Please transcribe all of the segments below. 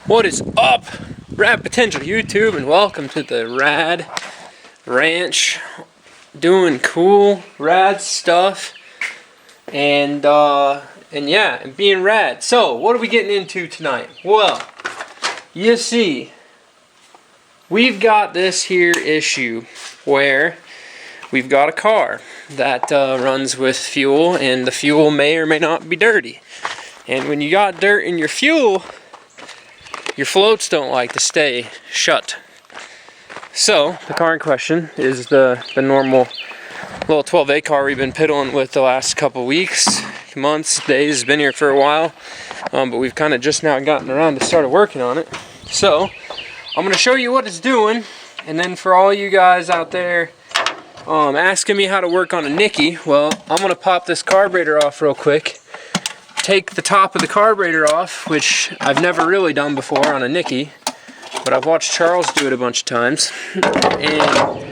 What is up, Rad Potential YouTube, and welcome to the Rad Ranch. Doing cool, rad stuff, and yeah, and being rad. So, what are we getting into tonight? Well, you see, we've got this here issue where we've got a car that runs with fuel, and the fuel may or may not be dirty. And when you got dirt in your fuel, your floats don't like to stay shut. So, the car in question is the normal little 12A car we've been piddling with the last couple weeks, months, days. It's been here for a while, but we've kind of just now gotten around to start working on it. So, I'm going to show you what it's doing, and then for all you guys out there asking me how to work on a Nikki, well, I'm going to pop this carburetor off real quick. Take the top of the carburetor off, which I've never really done before on a Nikki, but I've watched Charles do it a bunch of times. And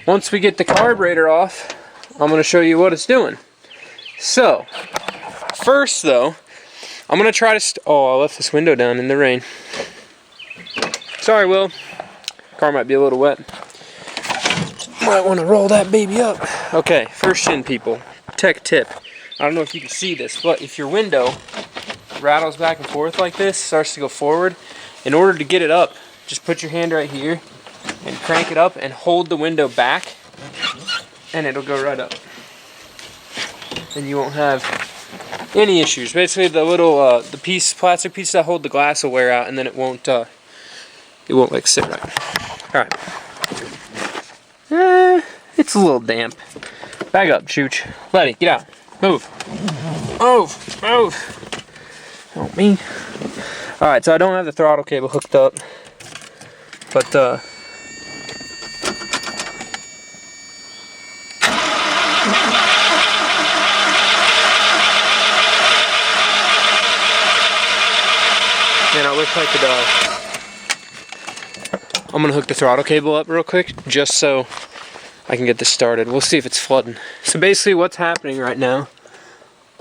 once we get the carburetor off, I'm going to show you what it's doing. So, first though, I'm going to try to oh, I left this window down in the rain. Sorry, Will. Car might be a little wet. Might want to roll that baby up. Okay, first shin, people. Tech tip. I don't know if you can see this, but if your window rattles back and forth like this, starts to go forward, in order to get it up, just put your hand right here and crank it up and hold the window back, and it'll go right up. And you won't have any issues. Basically, the little plastic piece that hold the glass will wear out, and then it won't like sit right. All right. It's a little damp. Back up, Chooch. Letty, get out. Move. Move. Move. Help me. Alright, so I don't have the throttle cable hooked up. But, man, I wish I could, I'm gonna hook the throttle cable up real quick, just so I can get this started. We'll see if it's flooding. So basically what's happening right now,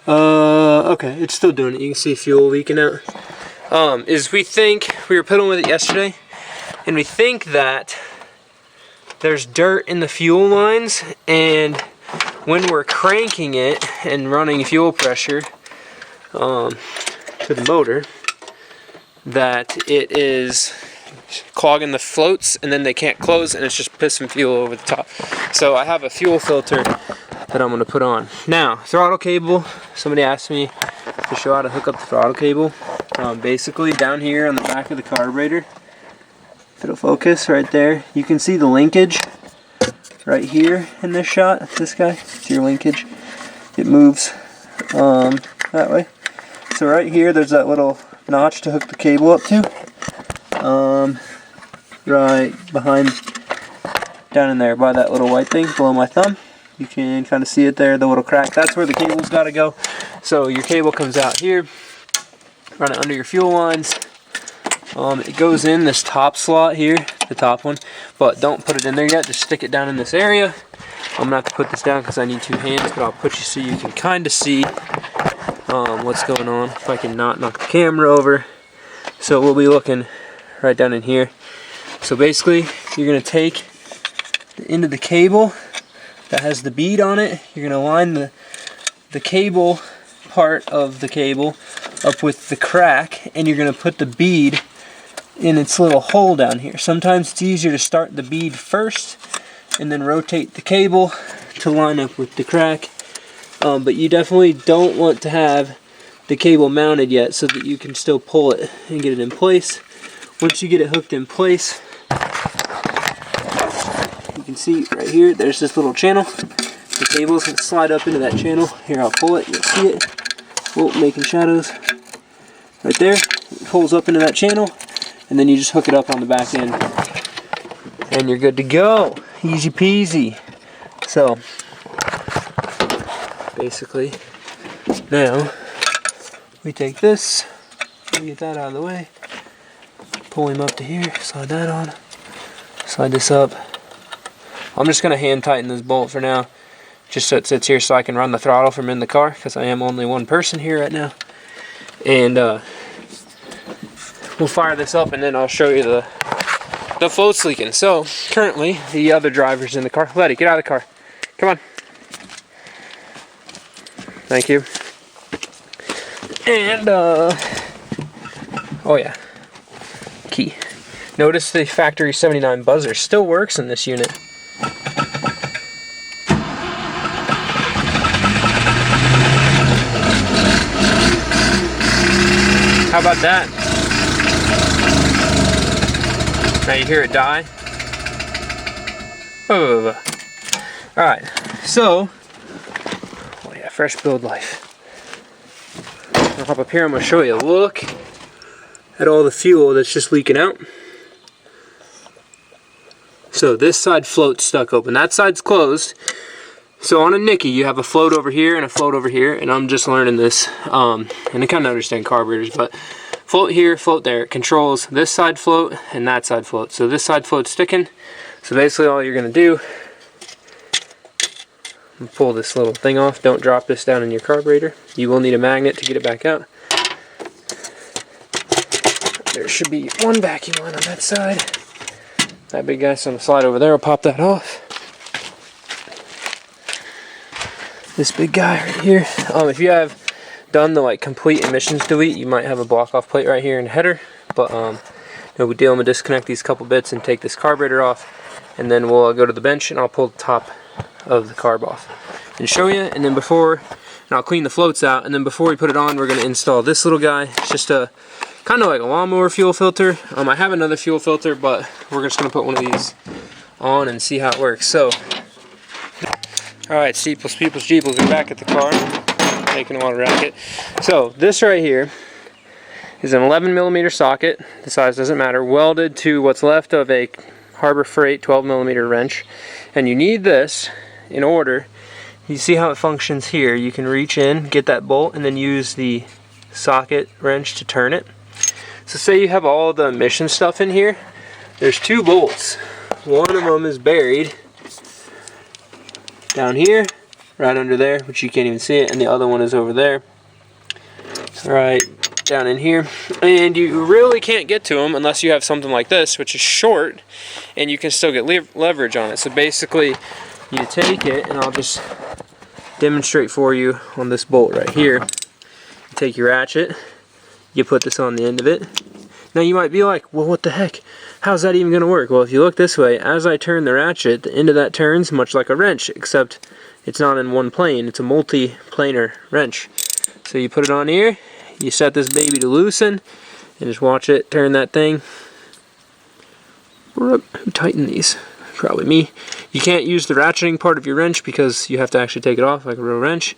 okay, it's still doing it. You can see fuel leaking out. Is we think, we were piddling with it yesterday, and we think that there's dirt in the fuel lines, and when we're cranking it and running fuel pressure to the motor, that it is clogging the floats, and then they can't close, and it's just pissing fuel over the top. So I have a fuel filter that I'm going to put on. Now, throttle cable, somebody asked me to show how to hook up the throttle cable. Basically, down here on the back of the carburetor, if it'll focus right there, you can see the linkage right here in this shot. This guy, see your linkage? It moves that way. So right here, there's that little notch to hook the cable up to. Right behind, down in there by that little white thing below my thumb. You can kind of see it there, the little crack. That's where the cable's got to go. So your cable comes out here, run it under your fuel lines. It goes in this top slot here, the top one, but don't put it in there yet. Just stick it down in this area. I'm gonna have to put this down because I need two hands, but I'll put you so you can kind of see what's going on. If I can not knock the camera over. So we'll be looking right down in here. So basically, you're going to take the end of the cable that has the bead on it. You're going to line the cable part of the cable up with the crack, and you're going to put the bead in its little hole down here. Sometimes it's easier to start the bead first and then rotate the cable to line up with the crack. But you definitely don't want to have the cable mounted yet, so that you can still pull it and get it in place. Once you get it hooked in place, you can see right here, there's this little channel. The cable's going to slide up into that channel. Here, I'll pull it, you'll see it. Oh, making shadows. Right there, it pulls up into that channel, and then you just hook it up on the back end, and you're good to go. Easy peasy. So, basically, now, we take this, we get that out of the way, pull him up to here, slide that on, slide this up. I'm just going to hand tighten this bolt for now, just so it sits here so I can run the throttle from in the car, because I am only one person here right now. And we'll fire this up and then I'll show you the float's leaking. So currently the other driver's in the car. Letty, get out of the car. Come on. Thank you. And oh yeah, key. Notice the factory 79 buzzer still works in this unit. How about that? Now you hear it die. Oh. Alright, so, oh yeah, fresh build life. I'll hop up here, I'm going to show you. Look at all the fuel that's just leaking out. So this side float's stuck open, that side's closed. So on a Nikki, you have a float over here and a float over here, and I'm just learning this, and I kind of understand carburetors, but float here, float there. It controls this side float and that side float. So this side float's sticking. So basically all you're going to do, pull this little thing off. Don't drop this down in your carburetor. You will need a magnet to get it back out. There should be one vacuum line on that side. That big guy's on the slide over there. I'll pop that off. This big guy right here. If you have done the complete emissions delete, you might have a block off plate right here in the header. But no big deal. I'm gonna disconnect these couple bits and take this carburetor off, and then we'll go to the bench and I'll pull the top of the carb off and show you. And then I'll clean the floats out, and then before we put it on, we're gonna install this little guy. It's just a kind of like a lawnmower fuel filter. I have another fuel filter, but we're just gonna put one of these on and see how it works. So. Alright, steeples, peoples, jeeples, we're back at the car, making a water racket. So, this right here is an 11mm socket, the size doesn't matter, welded to what's left of a Harbor Freight 12mm wrench. And you need this in order, you see how it functions here, you can reach in, get that bolt, and then use the socket wrench to turn it. So say you have all the emission stuff in here, there's two bolts. One of them is buried down here, right under there, which you can't even see it, and the other one is over there, right down in here. And you really can't get to them unless you have something like this, which is short, and you can still get leverage on it. So basically, you take it, and I'll just demonstrate for you on this bolt right here. You take your ratchet, you put this on the end of it. Now you might be like, well, what the heck? How's that even going to work? Well, if you look this way, as I turn the ratchet, the end of that turns much like a wrench, except it's not in one plane. It's a multi-planar wrench. So you put it on here, you set this baby to loosen, and just watch it turn that thing. Who tightened these? Probably me. You can't use the ratcheting part of your wrench because you have to actually take it off like a real wrench.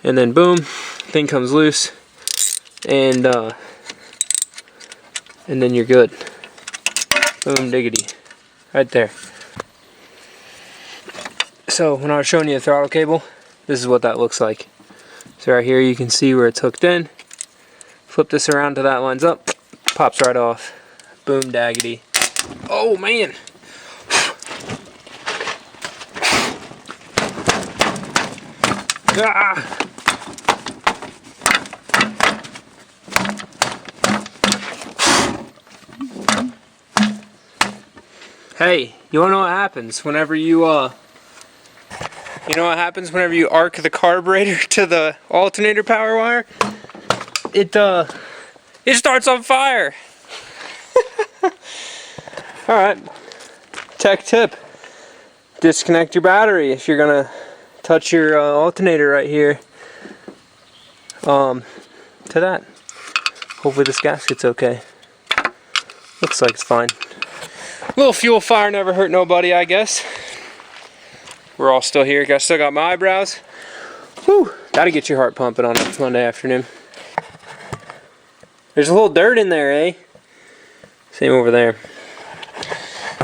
And then boom, thing comes loose, and then you're good. Boom diggity. Right there. So when I was showing you the throttle cable, this is what that looks like. So right here you can see where it's hooked in. Flip this around till that lines up. Pops right off. Boom daggity. Oh man! Ah! Hey, you wanna know what happens whenever you arc the carburetor to the alternator power wire? It starts on fire. Alright. Tech tip. Disconnect your battery if you're gonna touch your alternator right here. To that. Hopefully this gasket's okay. Looks like it's fine. Little fuel fire never hurt nobody, I guess. We're all still here. I still got my eyebrows. Whew, that'll get your heart pumping on a Monday afternoon. There's a little dirt in there, eh? Same over there.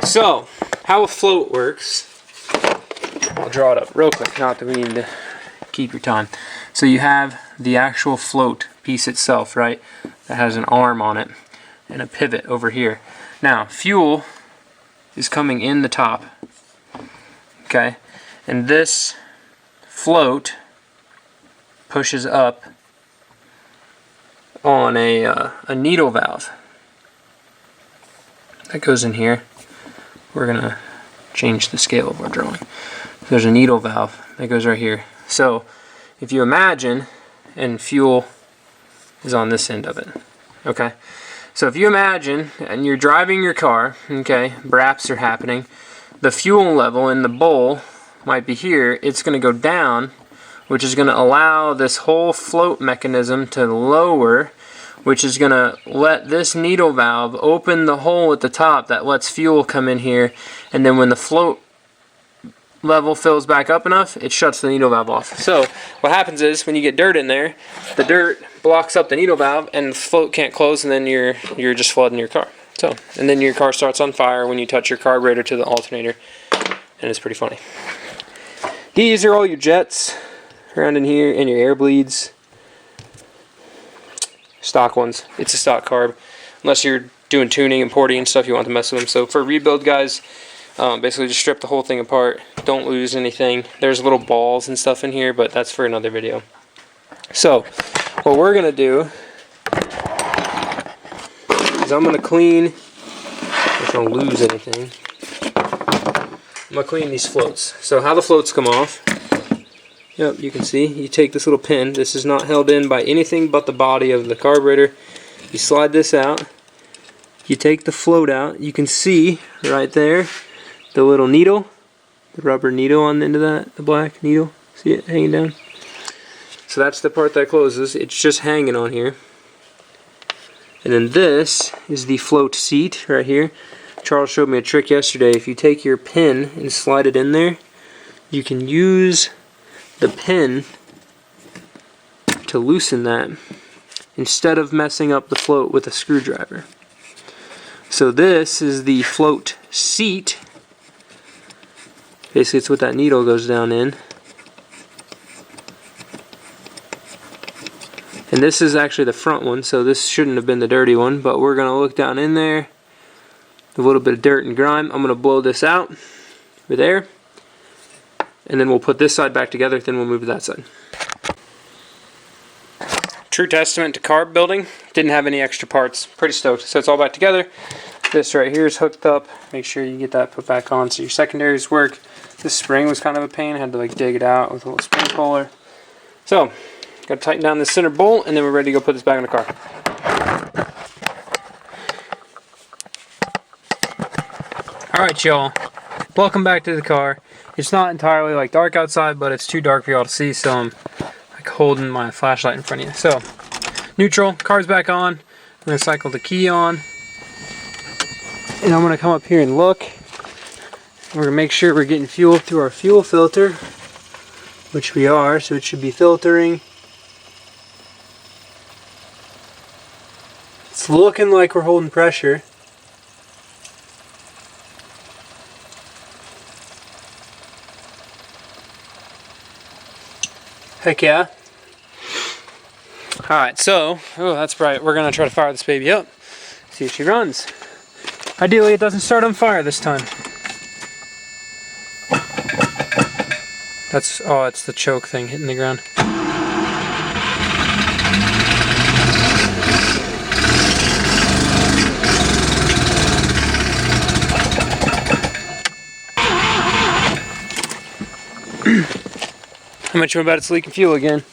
So, how a float works. I'll draw it up real quick, not that we need to keep your time. So you have the actual float piece itself, right? That has an arm on it and a pivot over here. Now, fuel is coming in the top, okay? And this float pushes up on a needle valve, that goes in here. We're gonna change the scale of our drawing. There's a needle valve that goes right here. So if you imagine, and fuel is on this end of it, okay? So if you imagine, and you're driving your car, okay, braps are happening, the fuel level in the bowl might be here, it's gonna go down, which is gonna allow this whole float mechanism to lower, which is gonna let this needle valve open the hole at the top that lets fuel come in here, and then when the float level fills back up enough, it shuts the needle valve off. So what happens is when you get dirt in there, the dirt blocks up the needle valve and the float can't close, and then you're just flooding your car. So, and then your car starts on fire when you touch your carburetor to the alternator, and it's pretty funny. These are all your jets around in here, and your air bleeds. Stock ones. It's a stock carb. Unless you're doing tuning and porting and stuff, you want to mess with them. So for rebuild, guys, basically just strip the whole thing apart. Don't lose anything. There's little balls and stuff in here, but that's for another video. So what we're gonna do is I'm gonna clean. If I don't lose anything, I'm gonna clean these floats. So how the floats come off. Yep, you can see, you take this little pin. This is not held in by anything but the body of the carburetor. You slide this out. You take the float out. You can see right there the little needle, the rubber needle on the end of that, the black needle. See it hanging down? So that's the part that closes. It's just hanging on here. And then this is the float seat right here. Charles showed me a trick yesterday. If you take your pin and slide it in there, you can use the pin to loosen that instead of messing up the float with a screwdriver. So this is the float seat. Basically it's what that needle goes down in. And this is actually the front one, so this shouldn't have been the dirty one, but we're gonna look down in there. A little bit of dirt and grime. I'm gonna blow this out over there. And then we'll put this side back together, then we'll move to that side. True testament to carb building. Didn't have any extra parts. Pretty stoked. So it's all back together. This right here is hooked up. Make sure you get that put back on so your secondaries work. This spring was kind of a pain. I had to like dig it out with a little spring puller. So, got to tighten down this center bolt, and then we're ready to go put this back in the car. Alright y'all, welcome back to the car. It's not entirely like dark outside, but it's too dark for y'all to see, so I'm like holding my flashlight in front of you. So, neutral, car's back on. I'm going to cycle the key on. And I'm going to come up here and look. We're going to make sure we're getting fuel through our fuel filter, which we are, so it should be filtering. It's looking like we're holding pressure. Heck yeah. Alright, so, oh that's bright. We're going to try to fire this baby up. See if she runs. Ideally it doesn't start on fire this time. That's, oh, it's the choke thing hitting the ground. How much about it's leaking fuel again?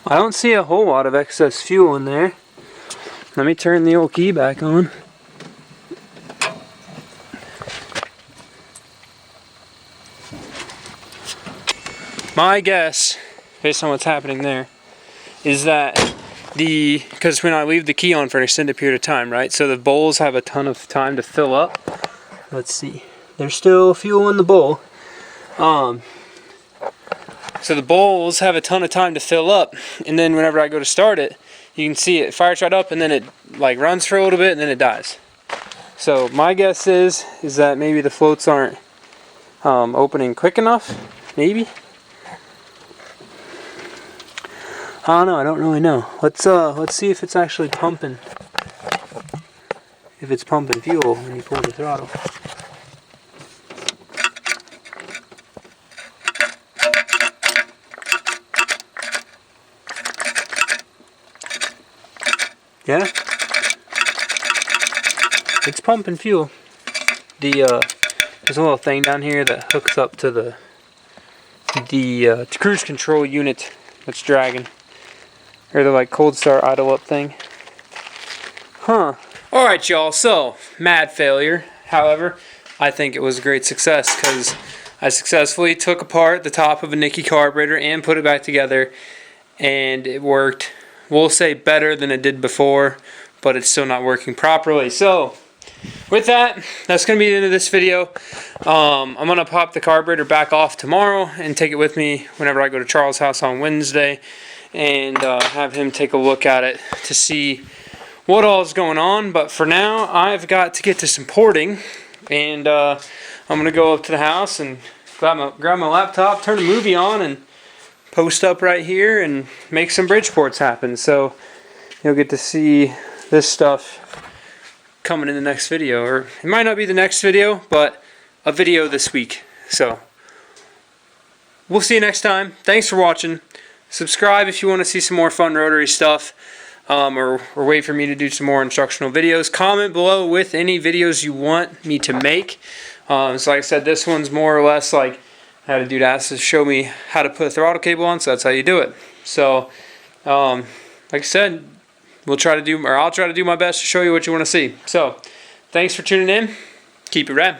I don't see a whole lot of excess fuel in there. Let me turn the old key back on. My guess, based on what's happening there, is that because when I leave the key on for an extended period of time, right? So the bowls have a ton of time to fill up. Let's see. There's still fuel in the bowl. So the bowls have a ton of time to fill up, and then whenever I go to start it, you can see it fires right up, and then it like runs for a little bit, and then it dies. So my guess is that maybe the floats aren't opening quick enough. Maybe. I don't know. I don't really know. Let's see if it's actually pumping. If it's pumping fuel when you pull the throttle. Yeah, it's pumping fuel. There's a little thing down here that hooks up to the cruise control unit that's dragging, or the like cold start idle up thing. Huh. Alright y'all, so mad failure. However, I think it was a great success because I successfully took apart the top of a Nikki carburetor and put it back together, and it worked, we'll say, better than it did before, but it's still not working properly. So with that, that's going to be the end of this video. I'm going to pop the carburetor back off tomorrow and take it with me whenever I go to Charles' house on Wednesday, and have him take a look at it to see what all is going on. But for now, I've got to get to some porting, and I'm going to go up to the house and grab my laptop, turn a movie on, and post up right here and make some Bridgeports happen. So you'll get to see this stuff coming in the next video, or it might not be the next video, but a video this week. So we'll see you next time. Thanks for watching. Subscribe if you want to see some more fun rotary stuff, or wait for me to do some more instructional videos. Comment below with any videos you want me to make. So like I said, this one's more or less like I had a dude ask to show me how to put a throttle cable on, so that's how you do it. So like I said, I'll try to do my best to show you what you want to see. So thanks for tuning in. Keep it rad.